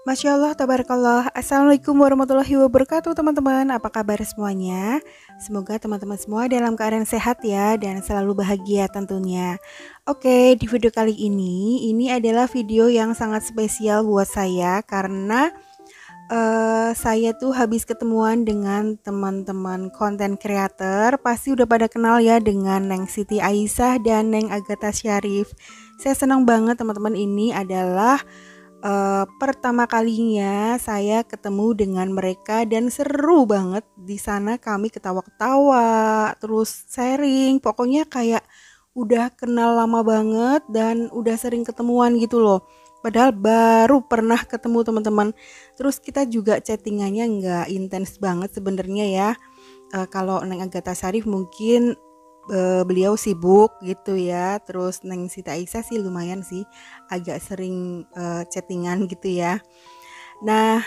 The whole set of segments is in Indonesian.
Masya Allah, tabarakallah. Assalamualaikum warahmatullahi wabarakatuh teman-teman. Apa kabar semuanya? Semoga teman-teman semua dalam keadaan sehat ya dan selalu bahagia tentunya. Oke, di video kali ini adalah video yang sangat spesial buat saya karena saya tuh habis ketemuan dengan teman-teman konten creator. Pasti udah pada kenal ya dengan Neng Siti Aisyah dan Neng Agatha Syarif. Saya senang banget teman-teman, ini adalah pertama kalinya saya ketemu dengan mereka dan seru banget. Di sana kami ketawa-ketawa, terus sharing, pokoknya kayak udah kenal lama banget dan udah sering ketemuan gitu loh. Padahal baru pernah ketemu teman-teman. Terus kita juga chattingannya nggak intens banget sebenarnya ya. Kalau Neng Agatha Syarif mungkin beliau sibuk gitu ya. Terus Neng Siti Aisyah sih lumayan sih, agak sering chattingan gitu ya. Nah,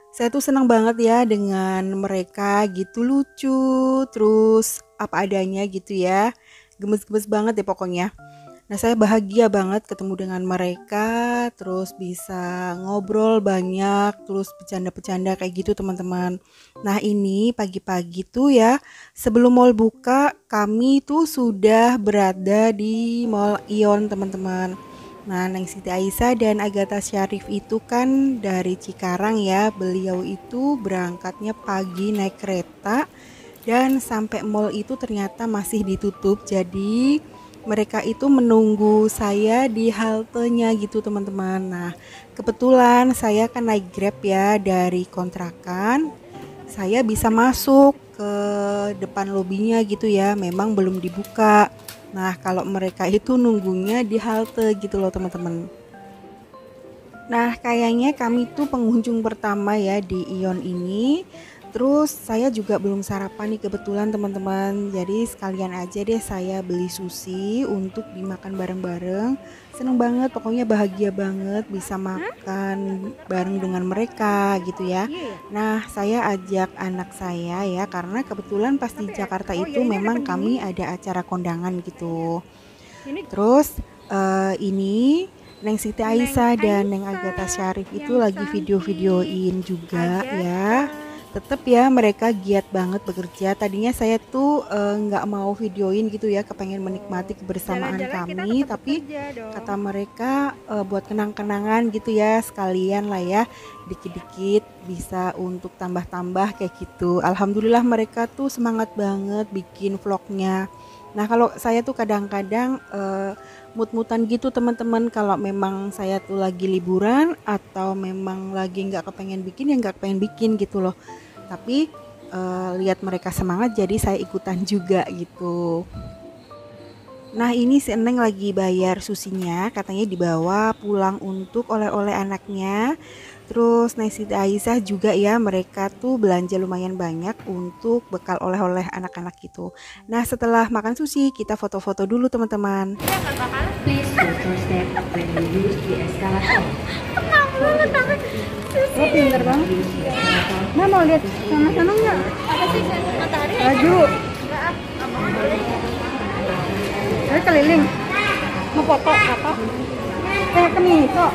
saya tuh senang banget ya dengan mereka gitu, lucu, terus apa adanya gitu ya. Gemes-gemes banget ya pokoknya. Nah, saya bahagia banget ketemu dengan mereka, terus bisa ngobrol banyak, terus bercanda-bercanda kayak gitu teman-teman. Nah, ini pagi-pagi tuh ya, sebelum mall buka, kami tuh sudah berada di Mall Ion teman-teman. Nah, Neng Siti Aisyah dan Agatha Syarif itu kan dari Cikarang ya. Beliau itu berangkatnya pagi naik kereta dan sampai mall itu ternyata masih ditutup. Jadi mereka itu menunggu saya di haltenya gitu teman-teman. Nah, kebetulan saya kan naik Grab ya dari kontrakan. Saya bisa masuk ke depan lobinya gitu ya. Memang belum dibuka. Nah, kalau mereka itu nunggunya di halte gitu loh teman-teman. Nah, kayaknya kami tuh pengunjung pertama ya di Ion ini. Terus saya juga belum sarapan nih kebetulan teman-teman. Jadi sekalian aja deh saya beli sushi untuk dimakan bareng-bareng. Seneng banget, pokoknya bahagia banget bisa makan bareng dengan mereka gitu ya. Nah, saya ajak anak saya ya karena kebetulan pas di Jakarta itu memang kami ada acara kondangan gitu. Terus ini Neng Siti Aisyah dan Neng Agatha Syarif itu lagi video-videoin juga ya. Tetep ya mereka giat banget bekerja. Tadinya saya tuh nggak mau videoin gitu ya, kepengen menikmati kebersamaan kami. Tapi kata mereka buat kenang-kenangan gitu ya, sekalian lah ya, dikit-dikit bisa untuk tambah-tambah kayak gitu. Alhamdulillah mereka tuh semangat banget bikin vlognya. Nah, kalau saya tuh kadang-kadang mut-mutan gitu teman-teman, kalau memang saya tuh lagi liburan atau memang lagi nggak kepengen bikin ya nggak kepengen bikin gitu loh. Tapi lihat mereka semangat jadi saya ikutan juga gitu. Nah, ini si Eneng lagi bayar susinya, katanya dibawa pulang untuk oleh-oleh anaknya. Terus Siti Aisyah juga ya, mereka tuh belanja lumayan banyak untuk bekal oleh-oleh anak-anak gitu. Nah, setelah makan sushi, kita foto-foto dulu teman-teman. Please hold your step when you use the escalator. Oh, pinter banget. Nah, mau lihat sana-sana nggak? Apa sih matahari? Baju. Saya keliling. Mau foto apa? Ke Miso.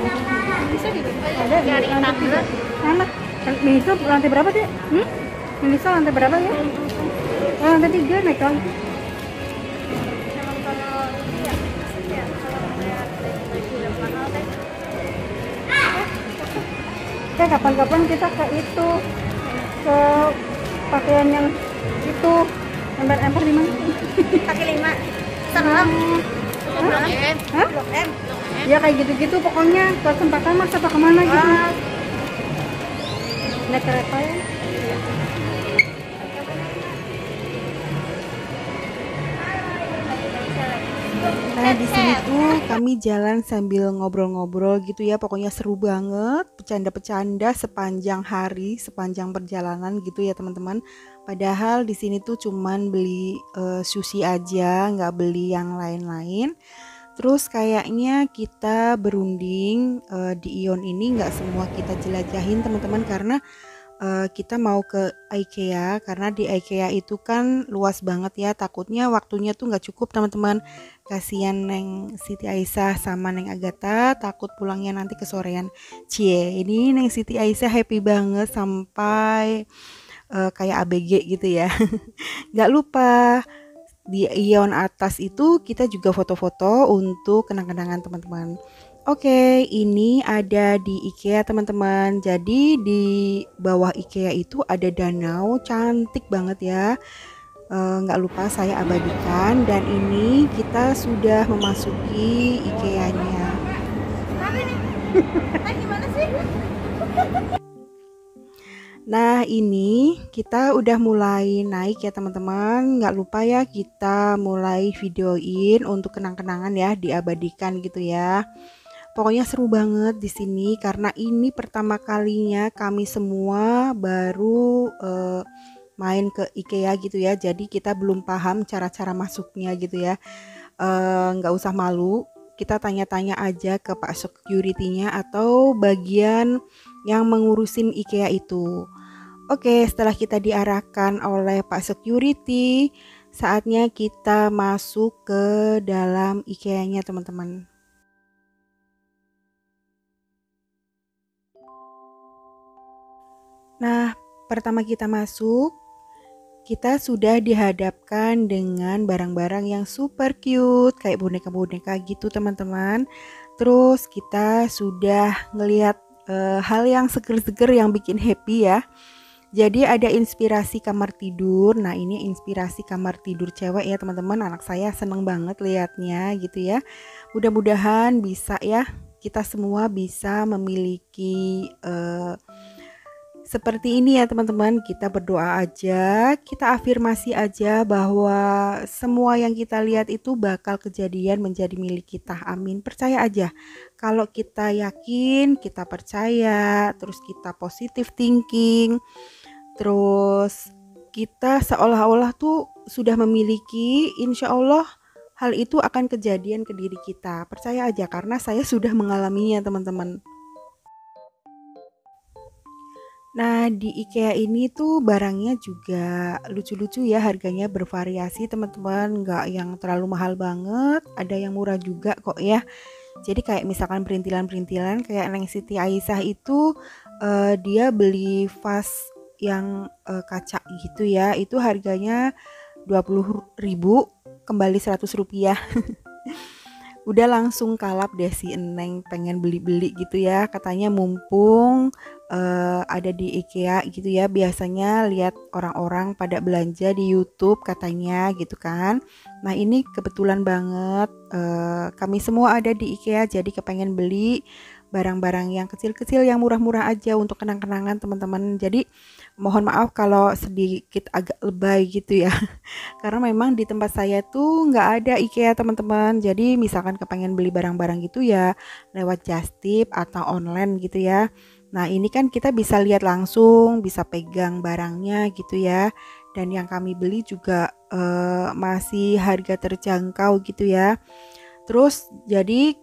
Bisa dibuka ya? Ada di Dari lantai tangga. 3. Sana. Miso lantai berapa sih? Miso lantai berapa ya? Oh, lantai 3 naik kan? Memang kalau iya, maksudnya kalau melihat baju dan mahal teh. Kapan-kapan kita ke itu, ke pakaian yang itu ember-ember di mana? Kaki 5. Serem. Blok M. Hah? Blok M. Ya kayak gitu-gitu pokoknya, ke tempatan mas apa kemana gitu. Naik kereta ya. Nah, di sini tuh kami jalan sambil ngobrol-ngobrol gitu ya. Pokoknya seru banget, bercanda-bercanda sepanjang hari, sepanjang perjalanan gitu ya, teman-teman. Padahal di sini tuh cuman beli sushi aja, nggak beli yang lain-lain. Terus kayaknya kita berunding di Ion ini nggak semua kita jelajahin teman-teman, karena kita mau ke IKEA karena di IKEA itu kan luas banget ya, takutnya waktunya tuh nggak cukup teman-teman. Kasihan Neng Siti Aisyah sama Neng Agatha takut pulangnya nanti kesorean. Cie, ini Neng Siti Aisyah happy banget sampai kayak ABG gitu ya. Nggak lupa di ion atas itu kita juga foto-foto untuk kenang-kenangan teman-teman. Oke, ini ada di IKEA teman-teman. Jadi di bawah IKEA itu ada danau cantik banget ya. Nggak lupa saya abadikan dan ini kita sudah memasuki IKEA-nya. Gimana sih? Nah ini kita udah mulai naik ya teman-teman. Nggak lupa ya kita mulai videoin untuk kenang-kenangan ya, diabadikan gitu ya. Pokoknya seru banget di sini karena ini pertama kalinya kami semua baru main ke IKEA gitu ya. Jadi kita belum paham cara-cara masuknya gitu ya. Nggak usah malu, kita tanya-tanya aja ke Pak Security-nya atau bagian yang mengurusin IKEA itu. Oke, setelah kita diarahkan oleh Pak Security, saatnya kita masuk ke dalam IKEA-nya teman-teman. Nah, pertama kita masuk, kita sudah dihadapkan dengan barang-barang yang super cute, kayak boneka-boneka gitu teman-teman. Terus kita sudah ngelihat hal yang seger-seger yang bikin happy ya. Jadi ada inspirasi kamar tidur. Nah ini inspirasi kamar tidur cewek ya teman-teman. Anak saya seneng banget liatnya gitu ya. Mudah-mudahan bisa ya, kita semua bisa memiliki seperti ini ya teman-teman. Kita berdoa aja, kita afirmasi aja bahwa semua yang kita lihat itu bakal kejadian menjadi milik kita. Amin. Percaya aja. Kalau kita yakin, kita percaya, terus kita positive thinking, terus kita seolah-olah tuh sudah memiliki, insya Allah hal itu akan kejadian ke diri kita. Percaya aja karena saya sudah mengalaminya teman-teman. Nah, di IKEA ini tuh barangnya juga lucu-lucu ya, harganya bervariasi teman-teman, nggak yang terlalu mahal banget, ada yang murah juga kok ya. Jadi kayak misalkan perintilan-perintilan kayak Neng Siti Aisyah itu dia beli vas yang kaca gitu ya, itu harganya 20.000 kembali 100 rupiah. Udah langsung kalap deh si Eneng pengen beli-beli gitu ya, katanya mumpung ada di IKEA gitu ya, biasanya lihat orang-orang pada belanja di YouTube katanya gitu kan. Nah ini kebetulan banget kami semua ada di IKEA, jadi kepengen beli barang-barang yang kecil-kecil yang murah-murah aja untuk kenang-kenangan teman-teman. Jadi mohon maaf kalau sedikit agak lebay gitu ya. Karena memang di tempat saya tuh nggak ada IKEA teman-teman. Jadi misalkan kepengen beli barang-barang gitu ya lewat Just Tip atau online gitu ya. Nah ini kan kita bisa lihat langsung, bisa pegang barangnya gitu ya. Dan yang kami beli juga masih harga terjangkau gitu ya. Terus jadi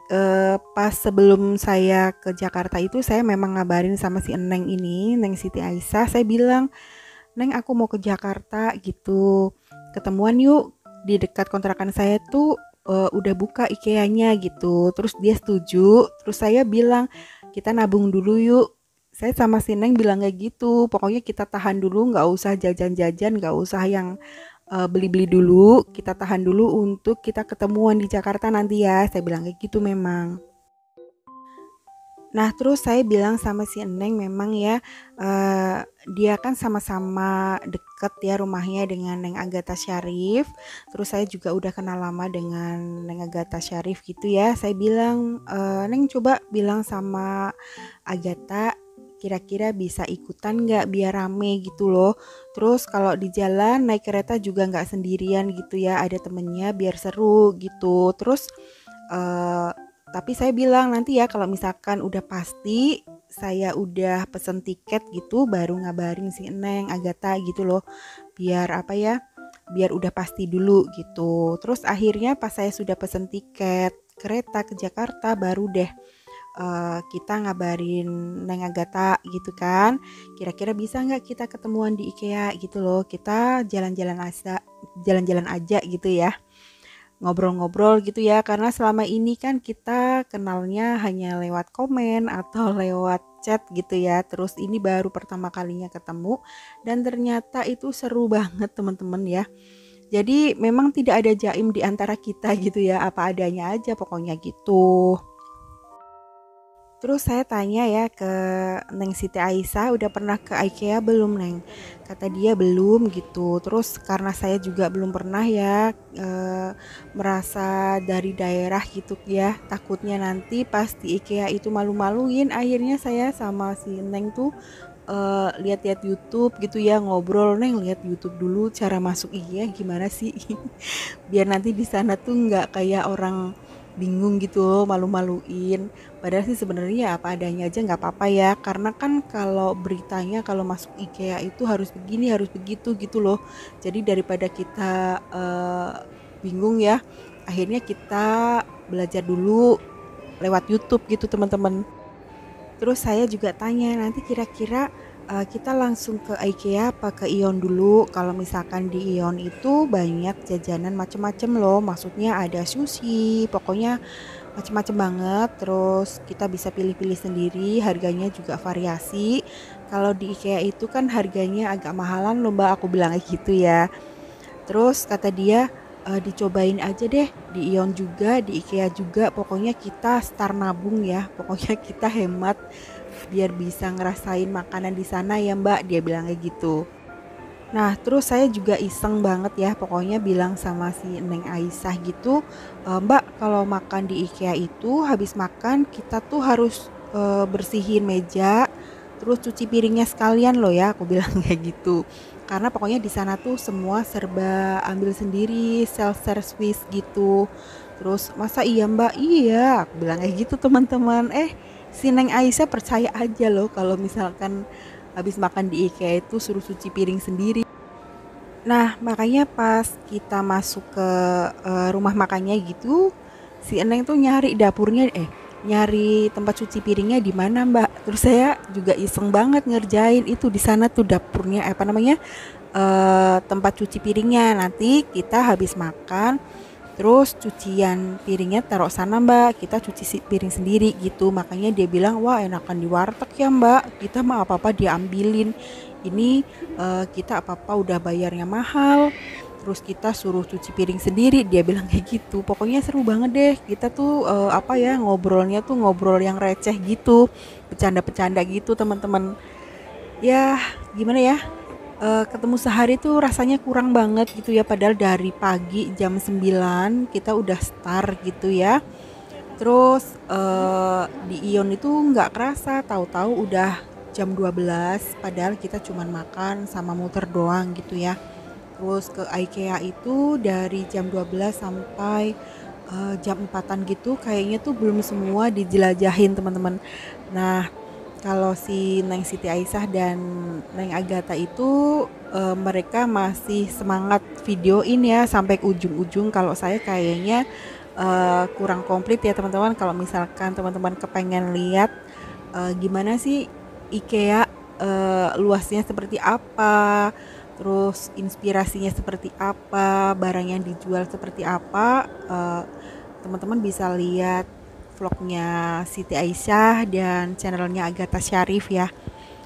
pas sebelum saya ke Jakarta itu saya memang ngabarin sama si Eneng ini, Neng Siti Aisyah, saya bilang, Neng aku mau ke Jakarta gitu, ketemuan yuk di dekat kontrakan saya tuh udah buka IKEA-nya gitu. Terus dia setuju, terus saya bilang kita nabung dulu yuk. Saya sama si Neng bilang kayak gitu, pokoknya kita tahan dulu, nggak usah jajan-jajan, nggak usah yang beli-beli dulu, kita tahan dulu untuk kita ketemuan di Jakarta nanti ya, saya bilang kayak gitu memang. Nah terus saya bilang sama si Eneng memang ya dia kan sama-sama deket ya rumahnya dengan Neng Agatha Syarif. Terus saya juga udah kenal lama dengan Neng Agatha Syarif gitu ya. Saya bilang Neng coba bilang sama Agatha kira-kira bisa ikutan nggak biar rame gitu loh. Terus kalau di jalan naik kereta juga nggak sendirian gitu ya, ada temennya biar seru gitu. Terus tapi saya bilang nanti ya kalau misalkan udah pasti saya udah pesen tiket gitu baru ngabarin si Neng Agatha gitu loh, biar apa ya, biar udah pasti dulu gitu. Terus akhirnya pas saya sudah pesen tiket kereta ke Jakarta baru deh kita ngabarin Neng Agatha gitu kan. Kira-kira bisa nggak kita ketemuan di IKEA gitu loh. Kita jalan-jalan aja gitu ya. Ngobrol-ngobrol gitu ya, karena selama ini kan kita kenalnya hanya lewat komen atau lewat chat gitu ya. Terus ini baru pertama kalinya ketemu dan ternyata itu seru banget teman-teman ya. Jadi memang tidak ada jaim di antara kita gitu ya, apa adanya aja pokoknya gitu. Terus saya tanya ya ke Neng Siti Aisyah, udah pernah ke IKEA belum Neng? Kata dia belum gitu. Terus karena saya juga belum pernah ya, merasa dari daerah gitu ya, takutnya nanti pas di IKEA itu malu-maluin. Akhirnya saya sama si Neng tuh lihat-lihat YouTube gitu ya, ngobrol. Neng lihat YouTube dulu cara masuk IKEA gimana sih, biar nanti di sana tuh nggak kayak orang bingung gitu loh, malu-maluin. Padahal sih sebenarnya apa adanya aja nggak apa-apa ya, karena kan kalau beritanya kalau masuk IKEA itu harus begini harus begitu gitu loh. Jadi daripada kita bingung ya, akhirnya kita belajar dulu lewat YouTube gitu teman-teman. Terus saya juga tanya, nanti kira-kira kita langsung ke IKEA apa ke Ion dulu? Kalau misalkan di Ion itu banyak jajanan macem-macem loh, maksudnya ada sushi, pokoknya macem-macem banget. Terus kita bisa pilih-pilih sendiri, harganya juga variasi. Kalau di IKEA itu kan harganya agak mahalan loh Mbak, aku bilang kayak gitu ya. Terus kata dia, dicobain aja deh di Ion juga, di IKEA juga, pokoknya kita start nabung ya, pokoknya kita hemat biar bisa ngerasain makanan di sana ya Mbak, dia bilang kayak gitu. Nah terus saya juga iseng banget ya, pokoknya bilang sama si Neng Aisyah gitu, Mbak kalau makan di IKEA itu habis makan kita tuh harus bersihin meja, terus cuci piringnya sekalian loh ya, aku bilang kayak gitu. Karena pokoknya di sana tuh semua serba ambil sendiri, self service gitu. Terus masa iya Mbak? Iya, aku bilang kayak gitu teman-teman. Si Neng Aisyah percaya aja loh kalau misalkan habis makan di IKEA itu suruh cuci piring sendiri. Nah, makanya pas kita masuk ke rumah makannya gitu, si Eneng tuh nyari dapurnya, nyari tempat cuci piringnya di mana, Mbak. Terus saya juga iseng banget ngerjain itu di sana tuh dapurnya, apa namanya, tempat cuci piringnya. Nanti kita habis makan, terus cucian piringnya taruh sana Mbak, kita cuci piring sendiri gitu. Makanya dia bilang, wah enakan di warteg ya Mbak, kita mah apa-apa dia ambilin. Ini kita apa-apa udah bayarnya mahal, terus kita suruh cuci piring sendiri, dia bilang kayak gitu. Pokoknya seru banget deh, kita tuh apa ya, ngobrolnya tuh ngobrol yang receh gitu, bercanda-bercanda gitu teman-teman. Ya gimana ya, ketemu sehari tuh rasanya kurang banget gitu ya, padahal dari pagi jam 9 kita udah start gitu ya. Terus di Ion itu nggak kerasa, tahu-tahu udah jam 12, padahal kita cuman makan sama muter doang gitu ya. Terus ke IKEA itu dari jam 12 sampai jam 4-an gitu, kayaknya tuh belum semua dijelajahin teman-teman. Nah kalau si Neng Siti Aisyah dan Neng Agatha itu mereka masih semangat videoin ya sampai ke ujung-ujung. Kalau saya kayaknya kurang komplit ya teman-teman. Kalau misalkan teman-teman kepengen lihat gimana sih IKEA, luasnya seperti apa, terus inspirasinya seperti apa, barang yang dijual seperti apa, teman-teman bisa lihat vlognya Siti Aisyah dan channelnya Agatha Syarif ya.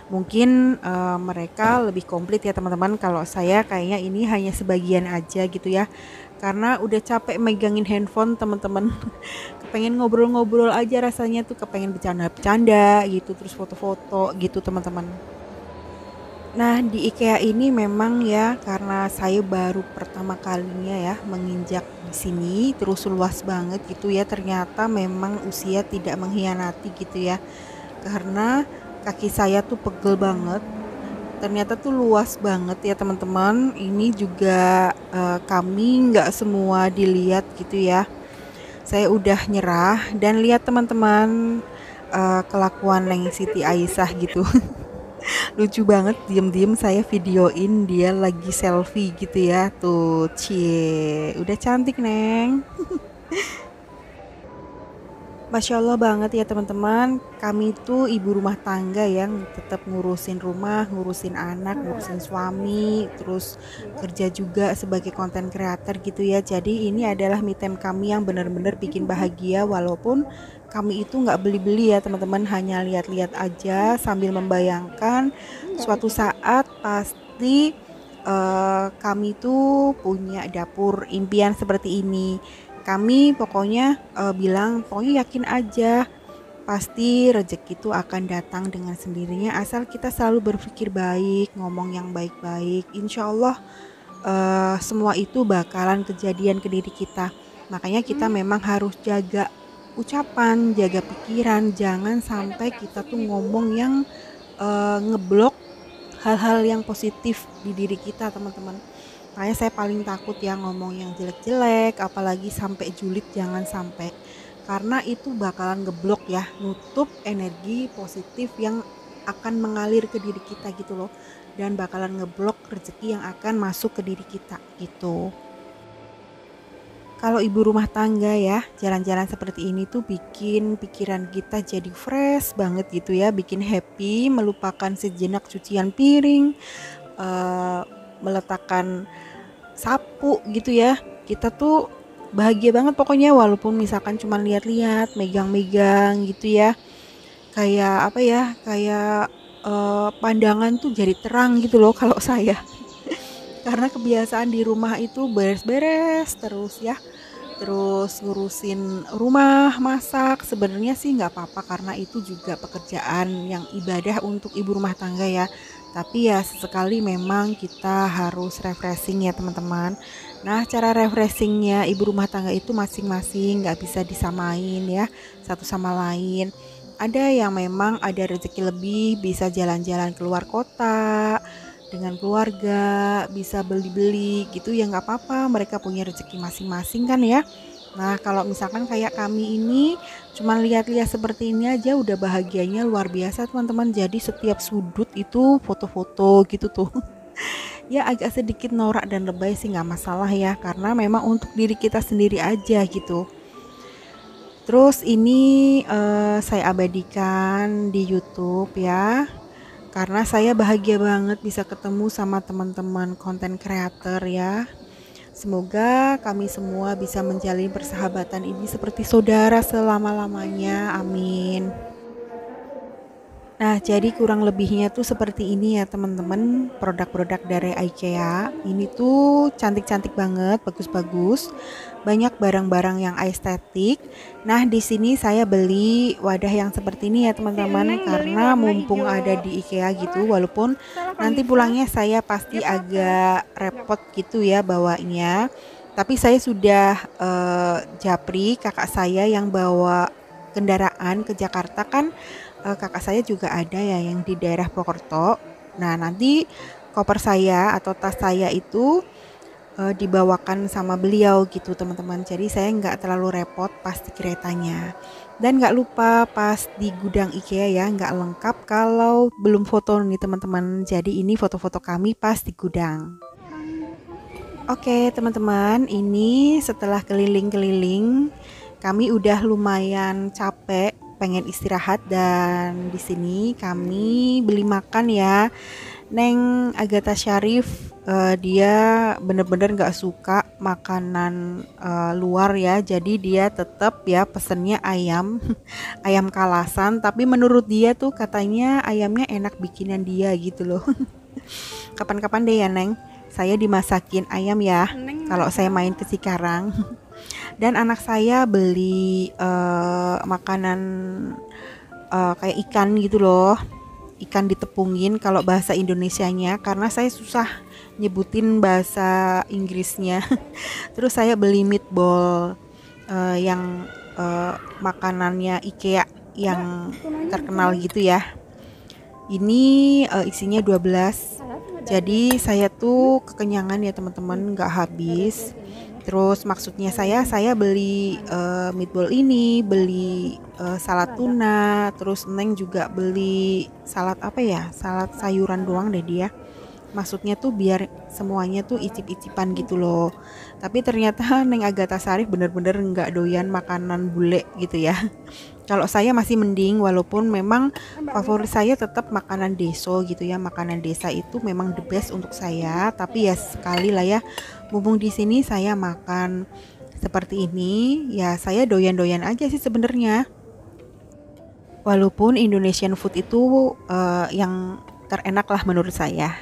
Mungkin mereka lebih komplit ya teman-teman. Kalau saya kayaknya ini hanya sebagian aja gitu ya, karena udah capek megangin handphone teman-teman. Kepengen ngobrol-ngobrol aja rasanya tuh, kepengen bercanda-bercanda gitu, terus foto-foto gitu teman-teman. Nah di IKEA ini memang ya, karena saya baru pertama kalinya ya menginjak di sini, terus luas banget gitu ya. Ternyata memang usia tidak mengkhianati gitu ya, karena kaki saya tuh pegel banget. Ternyata tuh luas banget ya teman-teman. Ini juga kami nggak semua dilihat gitu ya. Saya udah nyerah dan lihat teman-teman kelakuan Neng Siti Aisyah gitu. Lucu banget, diem-diem saya videoin dia lagi selfie gitu ya. Tuh, cie, udah cantik Neng. Masya Allah banget ya teman-teman. Kami tuh ibu rumah tangga yang tetap ngurusin rumah, ngurusin anak, ngurusin suami, terus kerja juga sebagai konten creator gitu ya. Jadi ini adalah me time kami yang benar-benar bikin bahagia, walaupun kami itu nggak beli-beli ya teman-teman, hanya lihat-lihat aja sambil membayangkan suatu saat pasti kami tuh punya dapur impian seperti ini. Kami pokoknya bilang pokoknya yakin aja pasti rezeki itu akan datang dengan sendirinya asal kita selalu berpikir baik, ngomong yang baik-baik. Insya Allah semua itu bakalan kejadian ke diri kita. Makanya kita memang harus jaga ucapan, jaga pikiran, jangan sampai kita tuh ngomong yang ngeblok hal-hal yang positif di diri kita teman-teman. Makanya saya paling takut ya ngomong yang jelek-jelek, apalagi sampai julid, jangan sampai, karena itu bakalan ngeblok ya, nutup energi positif yang akan mengalir ke diri kita gitu loh, dan bakalan ngeblok rezeki yang akan masuk ke diri kita gitu. Kalau ibu rumah tangga ya, jalan-jalan seperti ini tuh bikin pikiran kita jadi fresh banget gitu ya, bikin happy, melupakan sejenak cucian piring, meletakkan sapu gitu ya. Kita tuh bahagia banget pokoknya, walaupun misalkan cuma lihat-lihat, megang-megang gitu ya. Kayak apa ya? Kayak pandangan tuh jadi terang gitu loh kalau saya. Karena kebiasaan di rumah itu beres-beres terus ya, terus ngurusin rumah, masak. Sebenarnya sih nggak apa-apa karena itu juga pekerjaan yang ibadah untuk ibu rumah tangga ya, tapi ya sesekali memang kita harus refreshing ya teman-teman. Nah, cara refreshingnya ibu rumah tangga itu masing-masing, nggak bisa disamain ya satu sama lain. Ada yang memang ada rezeki lebih, bisa jalan-jalan keluar kota dengan keluarga, bisa beli-beli gitu ya, nggak apa-apa, mereka punya rezeki masing-masing kan ya. Nah, kalau misalkan kayak kami ini cuma lihat-lihat seperti ini aja udah bahagianya luar biasa teman-teman. Jadi setiap sudut itu foto-foto gitu tuh. Ya agak sedikit norak dan lebay sih nggak masalah ya, karena memang untuk diri kita sendiri aja gitu. Terus ini saya abadikan di YouTube ya, karena saya bahagia banget bisa ketemu sama teman-teman konten creator ya. Semoga kami semua bisa menjalin persahabatan ini seperti saudara selama-lamanya. Amin. Nah, jadi kurang lebihnya tuh seperti ini ya teman-teman, produk-produk dari IKEA. Ini tuh cantik-cantik banget, bagus-bagus. Banyak barang-barang yang estetik. Nah, di sini saya beli wadah yang seperti ini ya teman-teman, karena mumpung ada di IKEA gitu, walaupun nanti pulangnya saya pasti agak repot gitu ya bawanya. Tapi saya sudah japri kakak saya yang bawa kendaraan ke Jakarta kan. Kakak saya juga ada ya yang di daerah Purwokerto. Nah, nanti koper saya atau tas saya itu dibawakan sama beliau gitu teman-teman. Jadi saya nggak terlalu repot pas di keretanya. Dan nggak lupa pas di gudang IKEA ya, nggak lengkap kalau belum foto nih teman-teman. Jadi ini foto-foto kami pas di gudang. Oke teman-teman, ini setelah keliling-keliling kami udah lumayan capek, pengen istirahat, dan di sini kami beli makan ya. Neng Agatha Syarif dia bener-bener nggak suka makanan luar ya, jadi dia tetap ya pesennya ayam ayam kalasan, tapi menurut dia tuh katanya ayamnya enak bikinan dia gitu loh. Kapan-kapan deh ya Neng, saya dimasakin ayam ya kalau saya main ke Cikarang. Dan anak saya beli makanan kayak ikan gitu loh, ikan ditepungin kalau bahasa Indonesianya, karena saya susah nyebutin bahasa Inggrisnya. Terus saya beli meatball yang makanannya IKEA yang terkenal gitu ya. Ini isinya 12. Jadi saya tuh kekenyangan ya teman-teman, nggak habis. Terus maksudnya saya beli meatball ini, beli salad tuna, terus Neng juga beli salad apa ya, salad sayuran doang deh dia. Maksudnya tuh biar semuanya tuh icip-icipan gitu loh. Tapi ternyata Neng Agatha Sarif bener-bener nggak doyan makanan bule gitu ya. Kalau saya masih mending, walaupun memang favorit saya tetap makanan deso gitu ya. Makanan desa itu memang the best untuk saya. Tapi ya sekali lah ya, mumpung di sini saya makan seperti ini, ya saya doyan-doyan aja sih sebenarnya. Walaupun Indonesian food itu yang terenak lah menurut saya.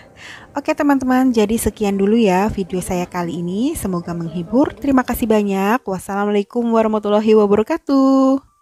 Oke teman-teman, jadi sekian dulu ya video saya kali ini. Semoga menghibur. Terima kasih banyak. Wassalamualaikum warahmatullahi wabarakatuh.